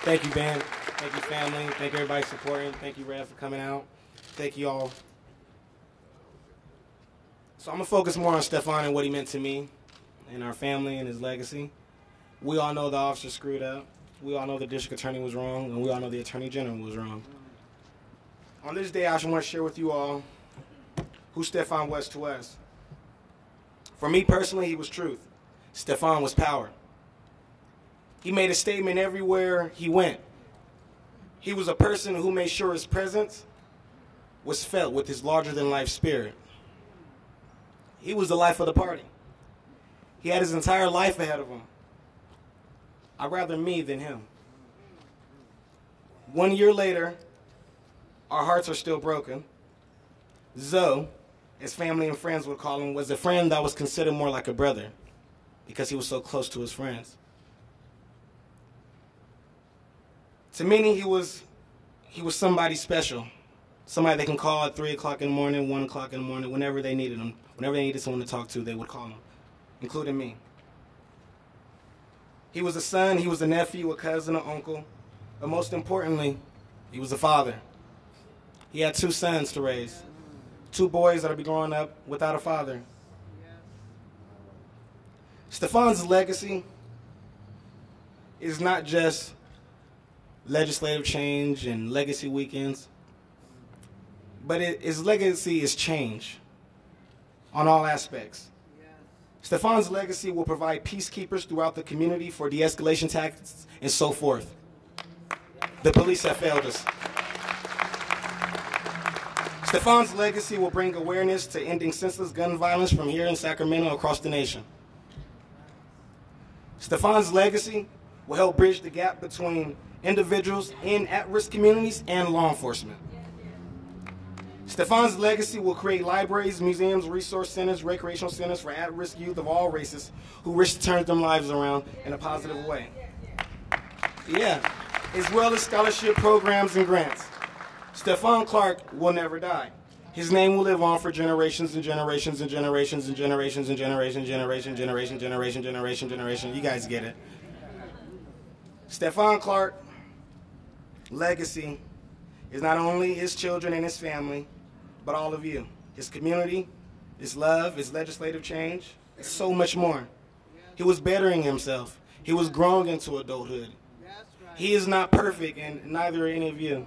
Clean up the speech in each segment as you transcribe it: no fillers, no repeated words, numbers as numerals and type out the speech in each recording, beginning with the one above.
Thank you, band. Thank you, family. Thank you, everybody supporting. Thank you, Rev, for coming out. Thank you all. So I'm going to focus more on Stephon and what he meant to me and our family and his legacy. We all know the officer screwed up. We all know the district attorney was wrong, and we all know the attorney general was wrong. On this day, I just want to share with you all who Stephon was to us. For me personally, he was truth. Stephon was power. He made a statement everywhere he went. He was a person who made sure his presence was felt with his larger-than-life spirit. He was the life of the party. He had his entire life ahead of him. I'd rather me than him. 1 year later, our hearts are still broken. Zoe, as family and friends would call him, was a friend that was considered more like a brother because he was so close to his friends. To many, he was somebody special, somebody they can call at 3 o'clock in the morning, 1 o'clock in the morning, whenever they needed him. Whenever they needed someone to talk to, they would call him, including me. He was a son, he was a nephew, a cousin, an uncle, but most importantly, he was a father. He had 2 sons to raise, 2 boys that will be growing up without a father. Stephon's legacy is not just legislative change and legacy weekends, but his legacy is change on all aspects. Stephon's legacy will provide peacekeepers throughout the community for de-escalation tactics and so forth. The police have failed us. Stephon's legacy will bring awareness to ending senseless gun violence from here in Sacramento across the nation. Stephon's legacy will help bridge the gap between individuals in at-risk communities and law enforcement. Stephon's legacy will create libraries, museums, resource centers, recreational centers for at-risk youth of all races who wish to turn their lives around in a positive way. Yeah, as well as scholarship programs and grants. Stephon Clark will never die. His name will live on for generations and generations and generations and generations and generations, generation. You guys get it. Stephon Clark legacy is not only his children and his family, but all of you. His community, his love, his legislative change, so much more. He was bettering himself. He was growing into adulthood. He is not perfect, and neither are any of you.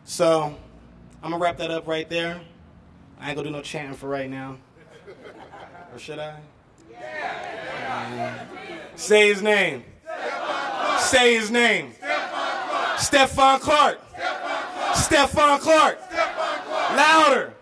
So, I'm going to wrap that up right there. I ain't going to do no chanting for right now. Or should I? Say his name. Say his name. Stephon Clark. Stephon Clark. Louder.